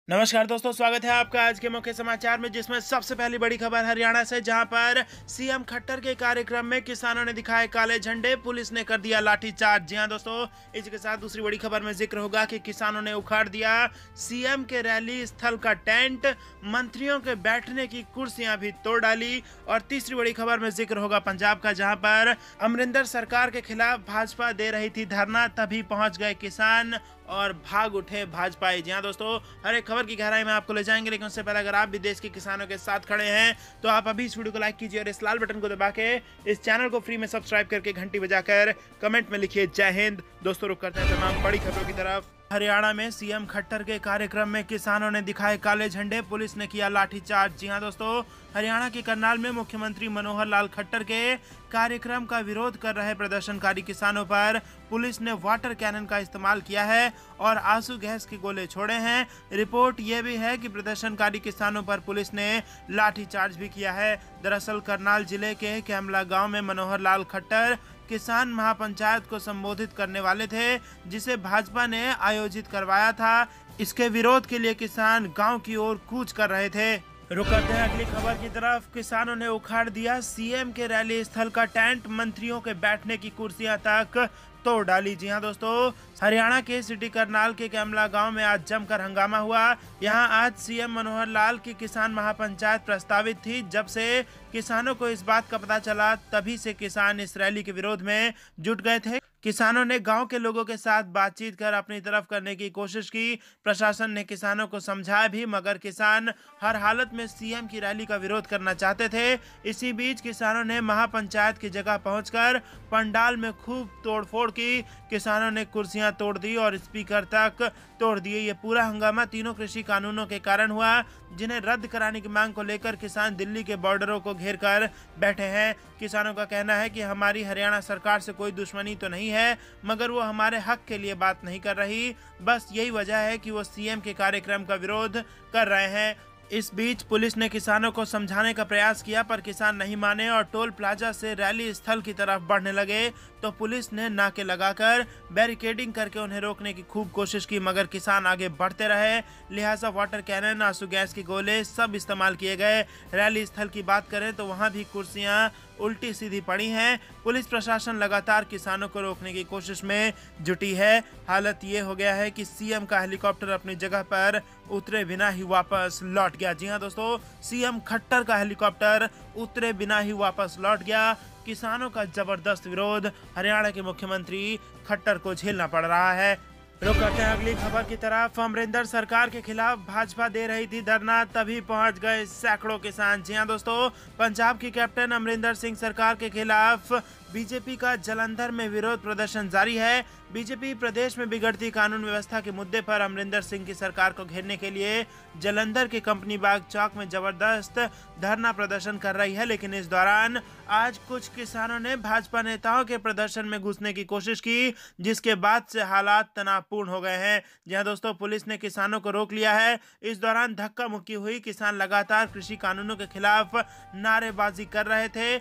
नमस्कार दोस्तों, स्वागत है आपका आज के मुख्य समाचार में, जिसमें सबसे पहली बड़ी खबर हरियाणा से, जहां पर सीएम खट्टर के कार्यक्रम में किसानों ने दिखाए काले झंडे, पुलिस ने कर दिया लाठीचार्ज। जी हां दोस्तों, इसी के साथ दूसरी बड़ी खबर में जिक्र होगा कि किसानों ने उखाड़ दिया सीएम के रैली स्थल का टेंट, मंत्रियों के बैठने की कुर्सियां भी तोड़ डाली। और तीसरी बड़ी खबर में जिक्र होगा पंजाब का, जहां पर अमरिंदर सरकार के खिलाफ भाजपा दे रही थी धरना, तभी पहुंच गए किसान और भाग उठे भाजपाई। जी हां दोस्तों, हर एक खबर की गहराई में आपको ले जाएंगे, लेकिन उससे पहले अगर आप भी देश के किसानों के साथ खड़े हैं तो आप अभी इस वीडियो को लाइक कीजिए और इस लाल बटन को दबा के इस चैनल को फ्री में सब्सक्राइब करके घंटी बजाकर कमेंट में लिखिए जय हिंद। दोस्तों, रुक करते हैं तमाम बड़ी खबरों की तरफ। हरियाणा में सीएम खट्टर के कार्यक्रम में किसानों ने दिखाए काले झंडे, पुलिस ने किया लाठीचार्ज। जी हां दोस्तों, हरियाणा के करनाल में मुख्यमंत्री मनोहर लाल खट्टर के कार्यक्रम का विरोध कर रहे प्रदर्शनकारी किसानों पर पुलिस ने वाटर कैनन का इस्तेमाल किया है और आंसू गैस के गोले छोड़े हैं। रिपोर्ट ये भी है कि प्रदर्शनकारी किसानों पर पुलिस ने लाठीचार्ज भी किया है। दरअसल करनाल जिले के कैमला गांव में मनोहर लाल खट्टर किसान महापंचायत को संबोधित करने वाले थे, जिसे भाजपा ने आयोजित करवाया था। इसके विरोध के लिए किसान गांव की ओर कूच कर रहे थे। रुक करते हैं अगली खबर की तरफ। किसानों ने उखाड़ दिया सीएम के रैली स्थल का टेंट, मंत्रियों के बैठने की कुर्सियां तक तोड़ डाली। जी हां दोस्तों, हरियाणा के सिटी करनाल के कैमला गांव में आज जमकर हंगामा हुआ। यहां आज सीएम मनोहर लाल की किसान महापंचायत प्रस्तावित थी। जब से किसानों को इस बात का पता चला, तभी से किसान इस रैली के विरोध में जुट गए थे। किसानों ने गांव के लोगों के साथ बातचीत कर अपनी तरफ करने की कोशिश की। प्रशासन ने किसानों को समझाया भी, मगर किसान हर हालत में सीएम की रैली का विरोध करना चाहते थे। इसी बीच किसानों ने महापंचायत की जगह पहुंचकर पंडाल में खूब तोड़फोड़ की। किसानों ने कुर्सियां तोड़ दी और स्पीकर तक तोड़ दिए। ये पूरा हंगामा तीनों कृषि कानूनों के कारण हुआ, जिन्हें रद्द कराने की मांग को लेकर किसान दिल्ली के बॉर्डरों को घेर कर बैठे हैं। किसानों का कहना है कि हमारी हरियाणा सरकार से कोई दुश्मनी तो नहीं है, मगर वो हमारे हक के लिए बात नहीं कर रही। बस यही वजह है कि वो सीएम के कार्यक्रम का विरोध कर रहे हैं। इस बीच पुलिस ने किसानों को समझाने का प्रयास किया, पर किसान नहीं माने और टोल प्लाजा से रैली स्थल की तरफ बढ़ने लगे। तो पुलिस ने नाके लगाकर बैरिकेडिंग करके उन्हें रोकने की खूब कोशिश की, मगर किसान आगे बढ़ते रहे। लिहाजा वाटर कैनन, आंसू गैस के गोले सब इस्तेमाल किए गए। रैली स्थल की बात करें तो वहां भी कुर्सियां उल्टी सीधी पड़ी हैं। पुलिस प्रशासन लगातार किसानों को रोकने की कोशिश में जुटी है। हालत ये हो गया है कि सीएम का हेलीकॉप्टर अपनी जगह पर उतरे बिना ही वापस लौट गया। जी हां दोस्तों, सीएम खट्टर का हेलीकॉप्टर उतरे बिना ही वापस लौट गया। किसानों का जबरदस्त विरोध हरियाणा के मुख्यमंत्री खट्टर को झेलना पड़ रहा है। रुक करते हैं अगली खबर की तरफ। अमरिंदर सरकार के खिलाफ भाजपा दे रही थी धरना, तभी पहुंच गए सैकड़ों किसान। जी हां दोस्तों, पंजाब की कैप्टन अमरिंदर सिंह सरकार के खिलाफ बीजेपी का जालंधर में विरोध प्रदर्शन जारी है। बीजेपी प्रदेश में बिगड़ती कानून व्यवस्था के मुद्दे पर अमरिंदर सिंह की सरकार को घेरने के लिए जालंधर के कंपनी बाग चौक में जबरदस्त धरना प्रदर्शन कर रही है। लेकिन इस दौरान आज कुछ किसानों ने भाजपा नेताओं के प्रदर्शन में घुसने की कोशिश की, जिसके बाद से हालात तनावपूर्ण हो गए हैं। जहां दोस्तों, पुलिस ने किसानों को रोक लिया है। इस दौरान धक्का मुक्की हुई। किसान लगातार कृषि कानूनों के खिलाफ नारेबाजी कर रहे थे।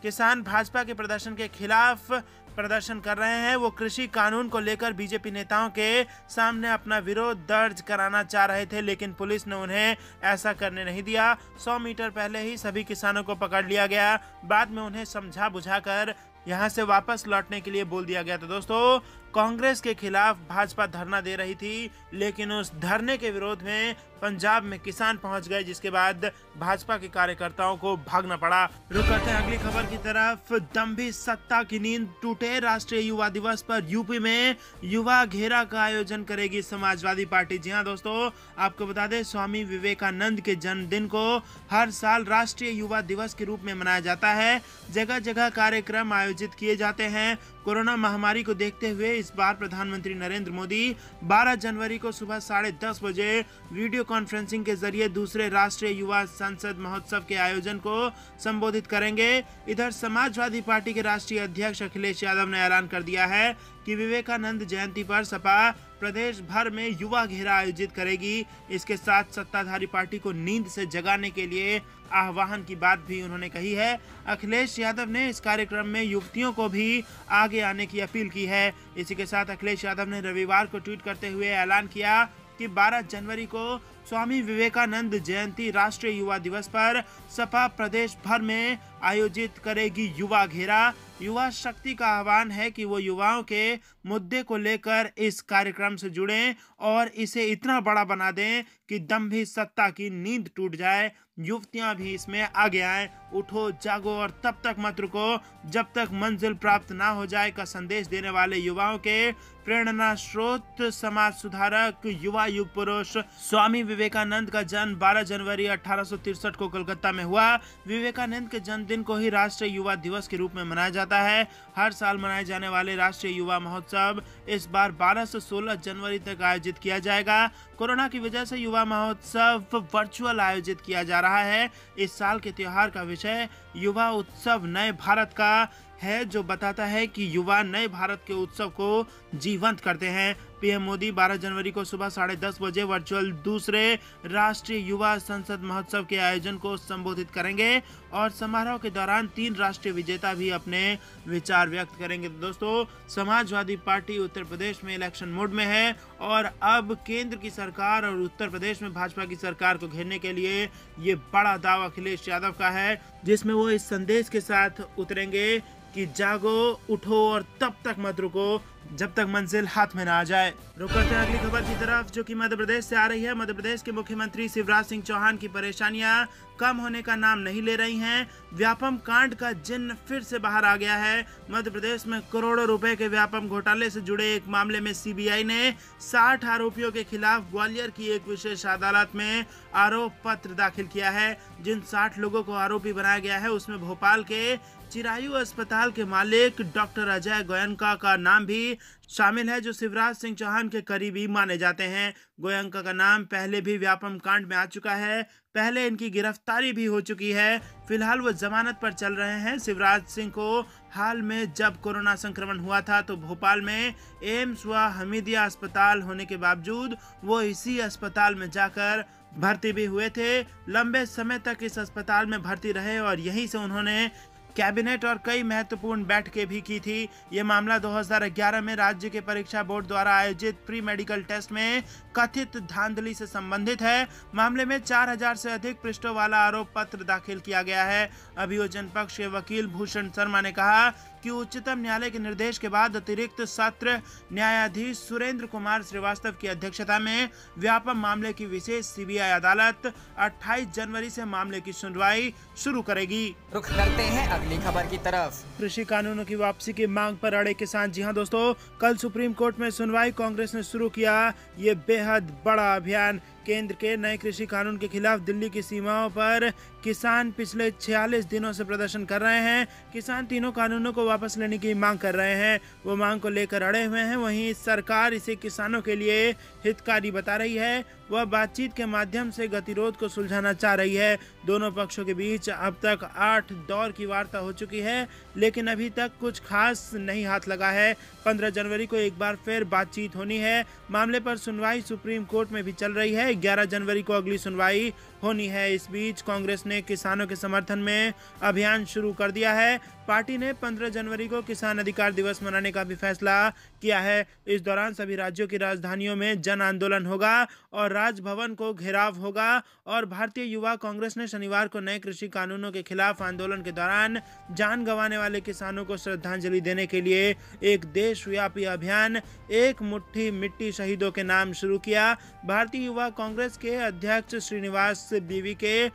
किसान भाजपा के प्रदर्शन के खिलाफ प्रदर्शन कर रहे हैं। वो कृषि कानून को लेकर बीजेपी नेताओं के सामने अपना विरोध दर्ज कराना चाह रहे थे, लेकिन पुलिस ने उन्हें ऐसा करने नहीं दिया। 100 मीटर पहले ही सभी किसानों को पकड़ लिया गया। बाद में उन्हें समझा बुझाकर यहां से वापस लौटने के लिए बोल दिया गया। तो दोस्तों, कांग्रेस के खिलाफ भाजपा धरना दे रही थी, लेकिन उस धरने के विरोध में पंजाब में किसान पहुंच गए, जिसके बाद भाजपा के कार्यकर्ताओं को भागना पड़ा। रुक करते हैं अगली खबर की तरफ। दंभी सत्ता की नींद टूटे, राष्ट्रीय युवा दिवस पर यूपी में युवा घेरा का आयोजन करेगी समाजवादी पार्टी। जी हां दोस्तों, आपको बता दें, स्वामी विवेकानंद के जन्मदिन को हर साल राष्ट्रीय युवा दिवस के रूप में मनाया जाता है। जगह जगह कार्यक्रम आयोजित किए जाते हैं। कोरोना महामारी को देखते हुए इस बार प्रधानमंत्री नरेंद्र मोदी 12 जनवरी को सुबह 10:30 बजे वीडियो कॉन्फ्रेंसिंग के जरिए दूसरे राष्ट्रीय युवा संसद महोत्सव के आयोजन को संबोधित करेंगे। इधर समाजवादी पार्टी के राष्ट्रीय अध्यक्ष अखिलेश यादव ने ऐलान कर दिया है कि विवेकानंद जयंती पर सपा प्रदेश भर में युवा घेरा आयोजित करेगी। इसके साथ सत्ताधारी पार्टी को नींद से जगाने के लिए आह्वान की बात भी उन्होंने कही है। अखिलेश यादव ने इस कार्यक्रम में युवतियों को भी आगे आने की अपील की है। इसी के साथ अखिलेश यादव ने रविवार को ट्वीट करते हुए ऐलान किया कि 12 जनवरी को स्वामी विवेकानंद जयंती राष्ट्रीय युवा दिवस पर सपा प्रदेश भर में आयोजित करेगी युवा घेरा। युवा शक्ति का आह्वान है कि वो युवाओं के मुद्दे को लेकर इस कार्यक्रम से जुड़ें और इसे इतना बड़ा बना दें कि दंभी सत्ता की नींद टूट जाए। युवतियां भी इसमें आगे आएं। उठो जागो और तब तक मत रुको जब तक मंजिल प्राप्त ना हो जाए का संदेश देने वाले युवाओं के प्रेरणा स्रोत समाज सुधारक युवा युग पुरुष स्वामी विवेकानंद का जन्म 12 जनवरी 1863 को कोलकाता में हुआ। विवेकानंद के जन्मदिन को ही राष्ट्रीय युवा दिवस के रूप में मनाया जाता है। हर साल मनाए जाने वाले राष्ट्रीय युवा महोत्सव इस बार 12 से 16 जनवरी तक आयोजित किया जाएगा। कोरोना की वजह से युवा महोत्सव वर्चुअल आयोजित किया जा रहा है। इस साल के त्योहार का विषय युवा उत्सव नए भारत का है, जो बताता है कि युवा नए भारत के उत्सव को जीवंत करते हैं। पीएम मोदी 12 जनवरी को सुबह 10:30 बजे वर्चुअल दूसरे राष्ट्रीय युवा संसद महोत्सव के आयोजन को संबोधित करेंगे और समारोह के दौरान 3 राष्ट्रीय विजेता भी अपने विचार व्यक्त करेंगे। तो दोस्तों, समाजवादी पार्टी उत्तर प्रदेश में इलेक्शन मोड में है और अब केंद्र की सरकार और उत्तर प्रदेश में भाजपा की सरकार को घेरने के लिए ये बड़ा दावा अखिलेश यादव का है, जिसमें वो इस संदेश के साथ उतरेंगे कि जागो, उठो और तब तक मत रुको जब तक मंजिल हाथ में ना आ जाए। रुक करते हैं अगली खबर की तरफ, जो कि मध्य प्रदेश से आ रही है। मध्य प्रदेश के मुख्यमंत्री शिवराज सिंह चौहान की परेशानियां कम होने का नाम नहीं ले रही हैं। व्यापम कांड का जिन्न फिर से बाहर आ गया है। मध्य प्रदेश में करोड़ों रुपए के व्यापम घोटाले से जुड़े एक मामले में सीबीआई ने 60 आरोपियों के खिलाफ ग्वालियर की एक विशेष अदालत में आरोप पत्र दाखिल किया है। जिन 60 लोगों को आरोपी बनाया गया है उसमें भोपाल के चिरायु अस्पताल के मालिक डॉक्टर अजय गोयनका का नाम भी शामिल है, जो शिवराज सिंह चौहान के करीबी माने जाते हैं। गोयनका का नाम पहले भी व्यापम कांड में आ चुका है। पहले इनकी गिरफ्तारी भी हो चुकी है। फिलहाल वो जमानत पर चल रहे हैं। शिवराज सिंह को हाल में जब कोरोना संक्रमण हुआ था तो भोपाल में एम्स व हमीदिया अस्पताल होने के बावजूद वो इसी अस्पताल में जाकर भर्ती भी हुए थे। लंबे समय तक इस अस्पताल में भर्ती रहे और यहीं से उन्होंने कैबिनेट और कई महत्वपूर्ण बैठकें भी की थी। ये मामला 2011 में राज्य के परीक्षा बोर्ड द्वारा आयोजित प्री मेडिकल टेस्ट में कथित धांधली से संबंधित है। मामले में 4000 से अधिक पृष्ठों वाला आरोप पत्र दाखिल किया गया है। अभियोजन पक्ष के वकील भूषण शर्मा ने कहा कि उच्चतम न्यायालय के निर्देश के बाद अतिरिक्त सत्र न्यायाधीश सुरेंद्र कुमार श्रीवास्तव की अध्यक्षता में व्यापम मामले की विशेष सीबीआई अदालत 28 जनवरी से मामले की सुनवाई शुरू करेगी। रुख करते हैं अगली खबर की तरफ। कृषि कानूनों की वापसी की मांग पर अड़े किसान। जी हां दोस्तों, कल सुप्रीम कोर्ट में सुनवाई। कांग्रेस ने शुरू किया ये बेहद बड़ा अभियान। केंद्र के नए कृषि कानून के खिलाफ दिल्ली की सीमाओं पर किसान पिछले 46 दिनों से प्रदर्शन कर रहे हैं। किसान तीनों कानूनों को वापस लेने की मांग कर रहे हैं। वो मांग को लेकर अड़े हुए हैं। वहीं सरकार इसे किसानों के लिए हितकारी बता रही है। वह बातचीत के माध्यम से गतिरोध को सुलझाना चाह रही है। दोनों पक्षों के बीच अब तक 8 दौर की वार्ता हो चुकी है, लेकिन अभी तक कुछ खास नहीं हाथ लगा है। 15 जनवरी को एक बार फिर बातचीत होनी है। मामले पर सुनवाई सुप्रीम कोर्ट में भी चल रही है। 11 जनवरी को अगली सुनवाई होनी है। इस बीच कांग्रेस ने किसानों के समर्थन में अभियान शुरू कर दिया है। पार्टी ने 15 जनवरी को किसान अधिकार दिवस मनाने का भी फैसला किया है। इस दौरान सभी राज्यों की राजधानियों में जन आंदोलन होगा और राजभवन को घेराव होगा। और भारतीय युवा कांग्रेस ने शनिवार को नए कृषि कानूनों के खिलाफ आंदोलन के दौरान जान गंवाने वाले किसानों को श्रद्धांजलि देने के लिए एक देशव्यापी अभियान एक मुट्ठी मिट्टी शहीदों के नाम शुरू किया। भारतीय युवा कांग्रेस के अध्यक्ष श्रीनिवास बीवी के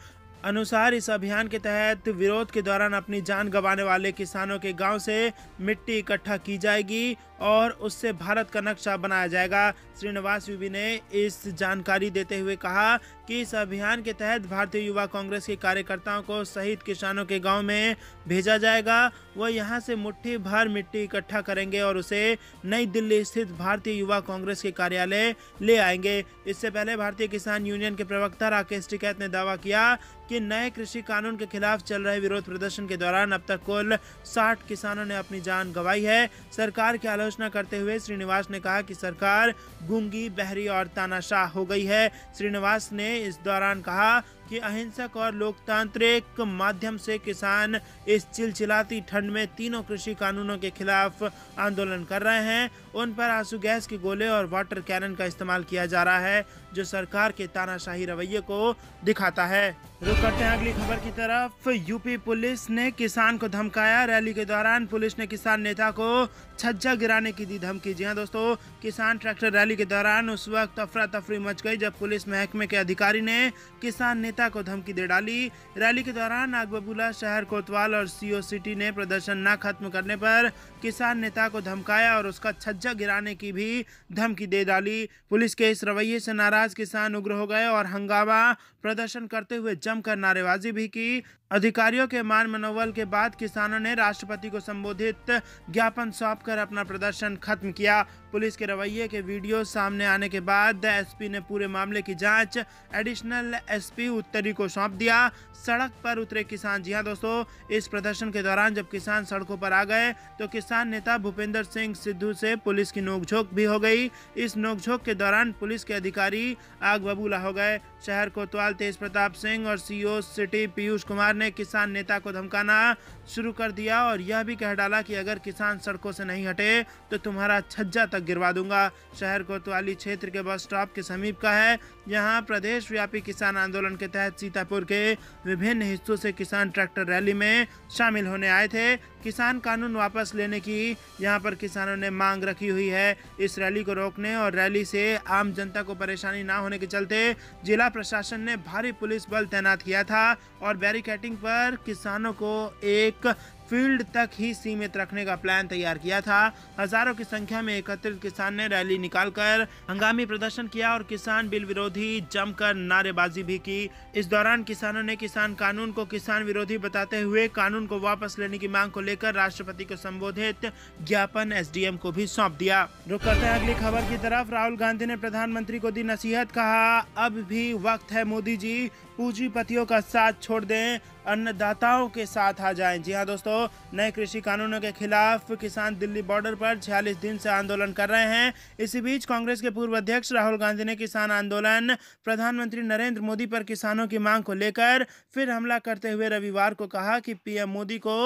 अनुसार इस अभियान के तहत विरोध के दौरान अपनी जान गंवाने वाले किसानों के गांव से मिट्टी इकट्ठा की जाएगी और उससे भारत का नक्शा बनाया जाएगा। श्रीनिवास बीवी ने इस जानकारी देते हुए कहा कि इस अभियान के तहत भारतीय युवा कांग्रेस के कार्यकर्ताओं को शहीद किसानों के गांव में भेजा जाएगा। वह यहां से मुट्ठी भर मिट्टी इकट्ठा करेंगे और उसे नई दिल्ली स्थित भारतीय युवा कांग्रेस के कार्यालय ले आएंगे। इससे पहले भारतीय किसान यूनियन के प्रवक्ता राकेश टिकैत ने दावा किया कि नए कृषि कानून के खिलाफ चल रहे विरोध प्रदर्शन के दौरान अब तक कुल 60 किसानों ने अपनी जान गंवाई है। सरकार की आलोचना करते हुए श्रीनिवास ने कहा कि सरकार गूंगी, बहरी और तानाशाह हो गई है। श्रीनिवास ने इस दौरान कहा कि अहिंसक और लोकतांत्रिक माध्यम से किसान इस चिलचिलाती ठंड में तीनों कृषि कानूनों के खिलाफ आंदोलन कर रहे हैं। उन पर आंसू गैस के गोले और वाटर कैनन का इस्तेमाल किया जा रहा है, जो सरकार के तानाशाही रवैये को दिखाता है। रुक करते हैं अगली खबर की तरफ। यूपी पुलिस ने किसान को धमकाया। रैली के दौरान पुलिस ने किसान नेता को छज्जा गिराने की दी धमकी। जी हां दोस्तों, किसान ट्रैक्टर रैली के दौरान उस वक्त अफरा तफरी मच गई जब पुलिस महकमे के अधिकारी ने किसान नेता को धमकी दे डाली। रैली के दौरान आग बबूला, शहर कोतवाल और सीओ सिटी ने प्रदर्शन न खत्म करने पर किसान नेता को धमकाया और उसका छज्जा गिराने की भी धमकी दे डाली। पुलिस के इस रवैये से नाराज किसान उग्र हो गए और हंगामा प्रदर्शन करते हुए जमकर नारेबाजी भी की। अधिकारियों के मान मनोबल के बाद किसानों ने राष्ट्रपति को संबोधित ज्ञापन सौंपकर अपना प्रदर्शन खत्म किया। पुलिस के रवैये के वीडियो सामने आने के बाद एसपी ने पूरे मामले की जांच एडिशनल एसपी उत्तरी को सौंप दिया। सड़क पर उतरे किसान। जी हां दोस्तों, इस प्रदर्शन के दौरान जब किसान सड़कों पर आ गए तो किसान नेता भूपेंद्र सिंह सिद्धू से पुलिस की नोकझोंक भी हो गई। इस नोकझोंक के दौरान पुलिस के अधिकारी आग बबूला हो गए। शहर कोतवाल तेज प्रताप सिंह और सीओ सिटी पीयूष कुमार ने किसान नेता को धमकाना शुरू कर दिया और यह भी कह डाला कि अगर किसान सड़कों से नहीं हटे तो तुम्हारा छज्जा तक गिरवा दूंगा। शहर कोतवाली क्षेत्र के बस स्टॉप के समीप का है। यहाँ प्रदेश व्यापी किसान आंदोलन के तहत सीतापुर के विभिन्न हिस्सों से किसान ट्रैक्टर रैली में शामिल होने आए थे। किसान कानून वापस लेने की यहाँ पर किसानों ने मांग रखी हुई है। इस रैली को रोकने और रैली से आम जनता को परेशानी ना होने के चलते जिला प्रशासन ने भारी पुलिस बल तैनात किया था और बैरिकेडिंग पर किसानों को एक फील्ड तक ही सीमित रखने का प्लान तैयार किया था। हजारों की संख्या में एकत्रित किसान ने रैली निकालकर हंगामी प्रदर्शन किया और किसान बिल विरोधी जमकर नारेबाजी भी की। इस दौरान किसानों ने किसान कानून को किसान विरोधी बताते हुए कानून को वापस लेने की मांग को लेकर राष्ट्रपति को संबोधित ज्ञापन एसडीएम को भी सौंप दिया। रुक करते हैं अगली खबर की तरफ। राहुल गांधी ने प्रधानमंत्री को दी नसीहत। कहा, अब भी वक्त है मोदी जी, पूंजीपतियों का साथ छोड़ दें, अन्नदाताओं के साथ आ जाएं। जी हां दोस्तों, नए कृषि कानूनों के खिलाफ किसान दिल्ली बॉर्डर पर 46 दिन से आंदोलन कर रहे हैं। इसी बीच कांग्रेस के पूर्व अध्यक्ष राहुल गांधी ने किसान आंदोलन, प्रधानमंत्री नरेंद्र मोदी पर किसानों की मांग को लेकर फिर हमला करते हुए रविवार को कहा कि पीएम मोदी को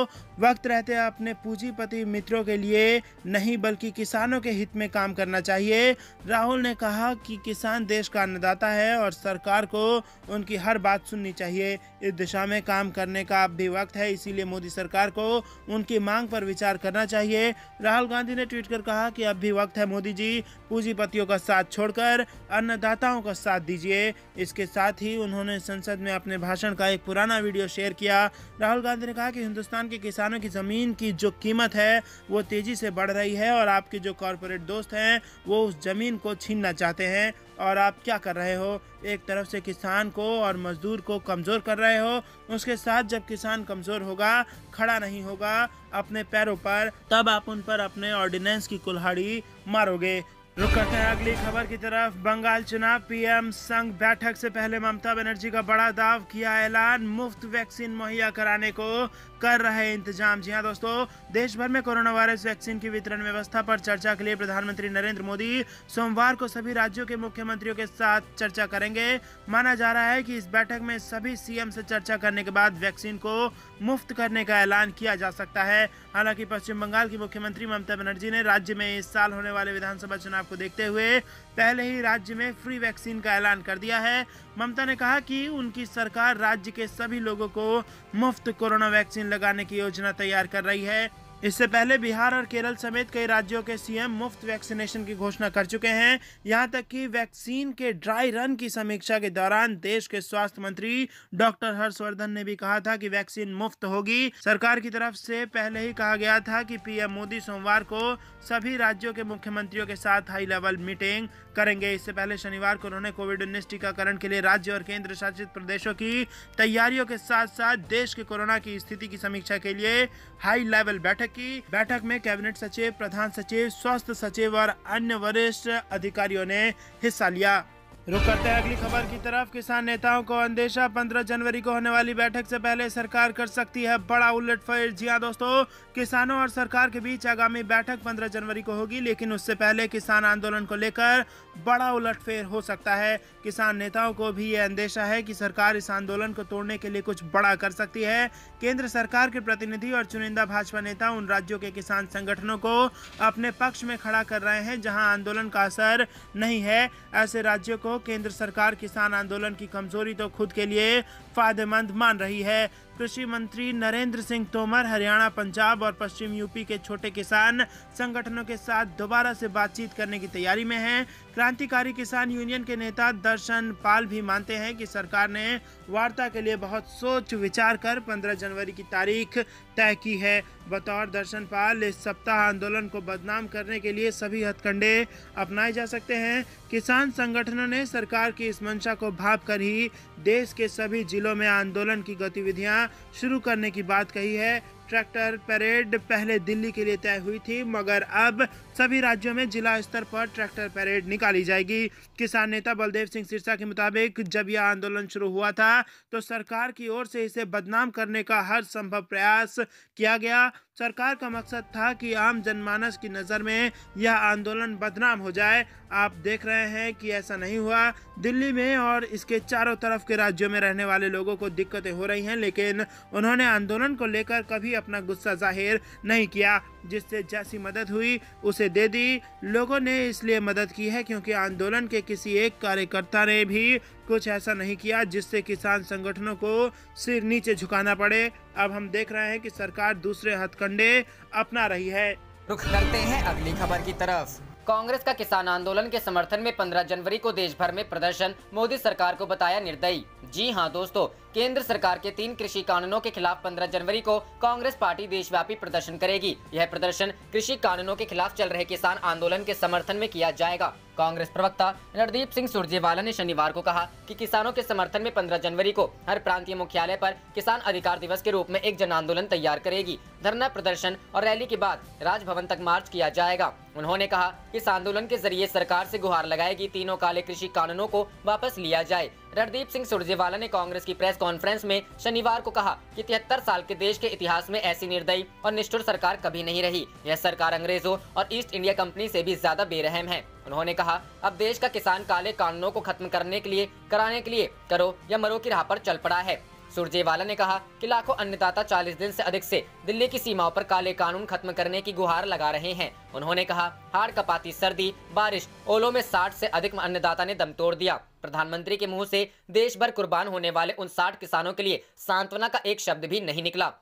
वक्त रहते अपने पूंजीपति मित्रों के लिए नहीं बल्कि किसानों के हित में काम करना चाहिए। राहुल ने कहा कि किसान देश का अन्नदाता है और सरकार को उनकी हर बात सुननी चाहिए। इस दिशा में काम करने का अब भी वक्त है, इसीलिए मोदी सरकार को उनकी मांग पर विचार करना चाहिए। राहुल गांधी ने ट्वीट कर कहा कि अब भी वक्त है मोदी जी, पूंजीपतियों का साथ छोड़कर अन्नदाताओं का साथ दीजिए। इसके साथ ही उन्होंने संसद में अपने भाषण का एक पुराना वीडियो शेयर किया। राहुल गांधी ने कहा कि हिंदुस्तान के किसानों की जमीन की जो कीमत है वो तेजी से बढ़ रही है और आपके जो कॉरपोरेट दोस्त हैं वो उस जमीन को छीनना चाहते हैं और आप क्या कर रहे हो? एक तरफ से किसान को और मजदूर को कमज़ोर कर रहे हो, उसके साथ जब किसान कमज़ोर होगा, खड़ा नहीं होगा अपने पैरों पर, तब आप उन पर अपने ऑर्डिनेंस की कुल्हाड़ी मारोगे। रुक करते हैं अगली खबर की तरफ। बंगाल चुनाव, पीएम संघ बैठक से पहले ममता बनर्जी का बड़ा दाव, किया ऐलान, मुफ्त वैक्सीन मुहैया कराने को कर रहे इंतजाम। जी हां दोस्तों, देश भर में कोरोना वायरस वैक्सीन की वितरण व्यवस्था पर चर्चा के लिए प्रधानमंत्री नरेंद्र मोदी सोमवार को सभी राज्यों के मुख्यमंत्रियों के साथ चर्चा करेंगे। माना जा रहा है कि इस बैठक में सभी सीएम से चर्चा करने के बाद वैक्सीन को मुफ्त करने का ऐलान किया जा सकता है। हालांकि पश्चिम बंगाल की मुख्यमंत्री ममता बनर्जी ने राज्य में इस साल होने वाले विधानसभा चुनाव को देखते हुए पहले ही राज्य में फ्री वैक्सीन का ऐलान कर दिया है। ममता ने कहा कि उनकी सरकार राज्य के सभी लोगों को मुफ्त कोरोना वैक्सीन लगाने की योजना तैयार कर रही है। इससे पहले बिहार और केरल समेत कई राज्यों के सीएम मुफ्त वैक्सीनेशन की घोषणा कर चुके हैं। यहां तक कि वैक्सीन के ड्राई रन की समीक्षा के दौरान देश के स्वास्थ्य मंत्री डॉक्टर हर्षवर्धन ने भी कहा था कि वैक्सीन मुफ्त होगी। सरकार की तरफ से पहले ही कहा गया था कि पीएम मोदी सोमवार को सभी राज्यों के मुख्यमंत्रियों के साथ हाई लेवल मीटिंग करेंगे। इससे पहले शनिवार को उन्होंने कोविड-19 टीकाकरण के लिए राज्य और केंद्र शासित प्रदेशों की तैयारियों के साथ साथ देश के कोरोना की स्थिति की समीक्षा के लिए हाई लेवल बैठक की। बैठक में कैबिनेट सचिव, प्रधान सचिव, स्वास्थ्य सचिव और अन्य वरिष्ठ अधिकारियों ने हिस्सा लिया। रुक करते हैं अगली खबर की तरफ। किसान नेताओं को अंदेशा, 15 जनवरी को होने वाली बैठक से पहले सरकार कर सकती है बड़ा उलटफेर। जी हां दोस्तों, किसानों और सरकार के बीच आगामी बैठक 15 जनवरी को होगी, लेकिन उससे पहले किसान आंदोलन को लेकर बड़ा उलटफेर हो सकता है। किसान नेताओं को भी ये अंदेशा है कि सरकार इस आंदोलन को तोड़ने के लिए कुछ बड़ा कर सकती है। केंद्र सरकार के प्रतिनिधि और चुनिंदा भाजपा नेता उन राज्यों के किसान संगठनों को अपने पक्ष में खड़ा कर रहे हैं जहां आंदोलन का असर नहीं है। ऐसे राज्यों को केंद्र सरकार किसान आंदोलन की कमजोरी तो खुद के लिए फायदेमंद मान रही है। कृषि मंत्री नरेंद्र सिंह तोमर हरियाणा, पंजाब और पश्चिम यूपी के छोटे किसान संगठनों के साथ दोबारा से बातचीत करने की तैयारी में हैं। क्रांतिकारी किसान यूनियन के नेता दर्शन पाल भी मानते हैं कि सरकार ने वार्ता के लिए बहुत सोच विचार कर 15 जनवरी की तारीख तय की है। बतौर दर्शन पाल, इस सप्ताह आंदोलन को बदनाम करने के लिए सभी हथकंडे अपनाए जा सकते हैं। किसान संगठनों ने सरकार की इस मंशा को भांप कर ही देश के सभी जिलों में आंदोलन की गतिविधियां शुरू करने की बात कही है। ट्रैक्टर परेड पहले दिल्ली के लिए तय हुई थी, मगर अब सभी राज्यों में जिला स्तर पर ट्रैक्टर परेड निकाली जाएगी। किसान नेता बलदेव सिंह सिरसा के मुताबिक जब यह आंदोलन शुरू हुआ था तो सरकार की ओर से इसे बदनाम करने का हर संभव प्रयास किया गया। सरकार का मकसद था कि आम जनमानस की नज़र में यह आंदोलन बदनाम हो जाए। आप देख रहे हैं कि ऐसा नहीं हुआ। दिल्ली में और इसके चारों तरफ के राज्यों में रहने वाले लोगों को दिक्कतें हो रही हैं, लेकिन उन्होंने आंदोलन को लेकर कभी अपना गुस्सा जाहिर नहीं किया। जिससे जैसी मदद हुई उसे दे दी। लोगों ने इसलिए मदद की है क्योंकि आंदोलन के किसी एक कार्यकर्ता ने भी कुछ ऐसा नहीं किया जिससे किसान संगठनों को सिर नीचे झुकाना पड़े। अब हम देख रहे हैं कि सरकार दूसरे हथकंडे अपना रही है। रुख करते हैं अगली खबर की तरफ। कांग्रेस का किसान आंदोलन के समर्थन में 15 जनवरी को देश भर में प्रदर्शन, मोदी सरकार को बताया निर्दयी। जी हां दोस्तों, केंद्र सरकार के 3 कृषि कानूनों के खिलाफ 15 जनवरी को कांग्रेस पार्टी देशव्यापी प्रदर्शन करेगी। यह प्रदर्शन कृषि कानूनों के खिलाफ चल रहे किसान आंदोलन के समर्थन में किया जाएगा। कांग्रेस प्रवक्ता रणदीप सिंह सुरजेवाला ने शनिवार को कहा कि किसानों के समर्थन में 15 जनवरी को हर प्रांतीय मुख्यालय पर किसान अधिकार दिवस के रूप में एक जन आंदोलन तैयार करेगी। धरना, प्रदर्शन और रैली के बाद राजभवन तक मार्च किया जाएगा। उन्होंने कहा कि इस आंदोलन के जरिए सरकार से गुहार लगाएगी तीनों काले कृषि कानूनों को वापस लिया जाए। रणदीप सिंह सुरजेवाला ने कांग्रेस की प्रेस कॉन्फ्रेंस में शनिवार को कहा कि 73 साल के देश के इतिहास में ऐसी निर्दयी और निष्ठुर सरकार कभी नहीं रही। यह सरकार अंग्रेजों और ईस्ट इंडिया कंपनी से भी ज्यादा बेरहम है। उन्होंने कहा, अब देश का किसान काले कानूनों को खत्म कराने के लिए करो या मरो की राह पर चल पड़ा है। सुरजेवाला ने कहा कि लाखों अन्नदाता 40 दिन से अधिक से दिल्ली की सीमाओं पर काले कानून खत्म करने की गुहार लगा रहे हैं। उन्होंने कहा, हाड़ कपाती सर्दी, बारिश, ओलों में 60 से अधिक अन्नदाता ने दम तोड़ दिया। प्रधानमंत्री के मुंह से देश भर कुर्बान होने वाले उन 60 किसानों के लिए सांत्वना का एक शब्द भी नहीं निकला।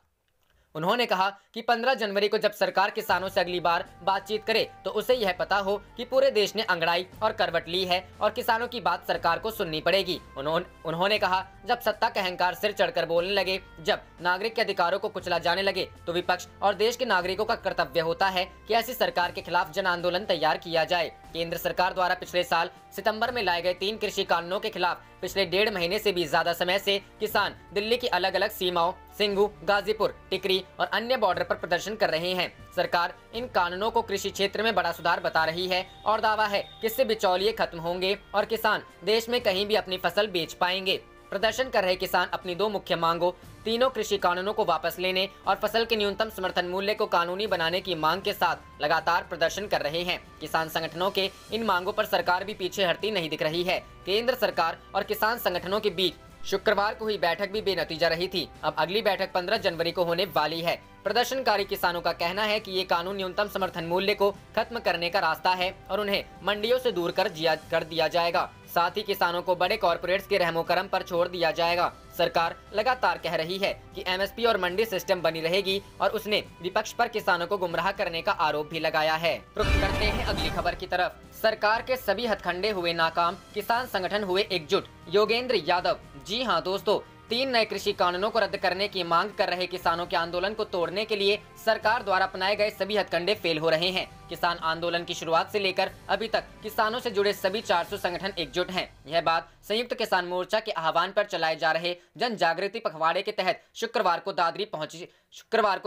उन्होंने कहा कि 15 जनवरी को जब सरकार किसानों से अगली बार बातचीत करे तो उसे यह पता हो कि पूरे देश ने अंगड़ाई और करवट ली है और किसानों की बात सरकार को सुननी पड़ेगी। उन्होंने कहा, जब सत्ता का अहंकार सिर चढ़कर बोलने लगे, जब नागरिक के अधिकारों को कुचला जाने लगे, तो विपक्ष और देश के नागरिकों का कर्तव्य होता है कि ऐसी सरकार के खिलाफ जन आंदोलन तैयार किया जाए। केंद्र सरकार द्वारा पिछले साल सितंबर में लाए गए 3 कृषि कानूनों के खिलाफ पिछले 1.5 महीने से भी ज्यादा समय से किसान दिल्ली की अलग अलग सीमाओं, सिंघू, गाजीपुर, टिकरी और अन्य बॉर्डर पर प्रदर्शन कर रहे हैं। सरकार इन कानूनों को कृषि क्षेत्र में बड़ा सुधार बता रही है और दावा है कि इससे बिचौलिए खत्म होंगे और किसान देश में कहीं भी अपनी फसल बेच पाएंगे। प्रदर्शन कर रहे किसान अपनी 2 मुख्य मांगों, तीनों कृषि कानूनों को वापस लेने और फसल के न्यूनतम समर्थन मूल्य को कानूनी बनाने की मांग के साथ लगातार प्रदर्शन कर रहे हैं। किसान संगठनों के इन मांगों पर सरकार भी पीछे हटती नहीं दिख रही है। केंद्र सरकार और किसान संगठनों के बीच शुक्रवार को हुई बैठक भी बेनतीजा रही थी। अब अगली बैठक 15 जनवरी को होने वाली है। प्रदर्शनकारी किसानों का कहना है कि ये कानून न्यूनतम समर्थन मूल्य को खत्म करने का रास्ता है और उन्हें मंडियों से दूर कर दिया जाएगा। साथ ही किसानों को बड़े कॉर्पोरेट्स के रहमो करम पर छोड़ दिया जाएगा। सरकार लगातार कह रही है कि एमएसपी और मंडी सिस्टम बनी रहेगी और उसने विपक्ष पर किसानों को गुमराह करने का आरोप भी लगाया है। रुख करते हैं अगली खबर की तरफ। सरकार के सभी हथकंडे हुए नाकाम, किसान संगठन हुए एकजुट, योगेंद्र यादव। जी हां दोस्तों, 3 नए कृषि कानूनों को रद्द करने की मांग कर रहे किसानों के आंदोलन को तोड़ने के लिए सरकार द्वारा अपनाए गए सभी हथकंडे फेल हो रहे हैं। किसान आंदोलन की शुरुआत से लेकर अभी तक किसानों से जुड़े सभी 400 संगठन एकजुट हैं। यह बात संयुक्त किसान मोर्चा के आह्वान पर चलाए जा रहे जन जागृति पखवाड़े के तहत शुक्रवार को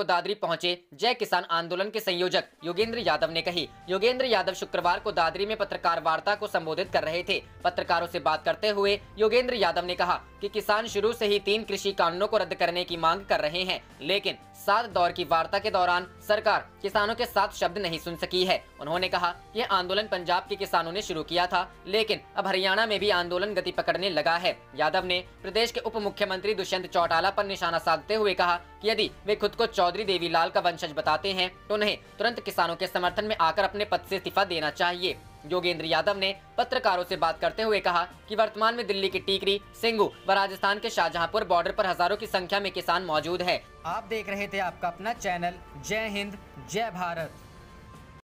दादरी पहुंचे जय किसान आंदोलन के संयोजक योगेंद्र यादव ने कही। योगेंद्र यादव शुक्रवार को दादरी में पत्रकार वार्ता को संबोधित कर रहे थे। पत्रकारों से बात करते हुए योगेंद्र यादव ने कहा कि किसान शुरू से ही 3 कृषि कानूनों को रद्द करने की मांग कर रहे हैं, लेकिन 7 दौर की वार्ता के दौरान सरकार किसानों के साथ शब्द नहीं सुन सकी है। उन्होंने कहा कि यह आंदोलन पंजाब के किसानों ने शुरू किया था, लेकिन अब हरियाणा में भी आंदोलन गति पकड़ने लगा है। यादव ने प्रदेश के उप मुख्यमंत्री दुष्यंत चौटाला पर निशाना साधते हुए कहा कि यदि वे खुद को चौधरी देवीलाल का वंशज बताते हैं तो उन्हें तुरंत किसानों के समर्थन में आकर अपने पद से इस्तीफा देना चाहिए। योगेंद्र यादव ने पत्रकारों से बात करते हुए कहा कि वर्तमान में दिल्ली की टीकरी, सिंगू व राजस्थान के शाहजहांपुर बॉर्डर पर हजारों की संख्या में किसान मौजूद है। आप देख रहे थे आपका अपना चैनल जय हिंद जय भारत।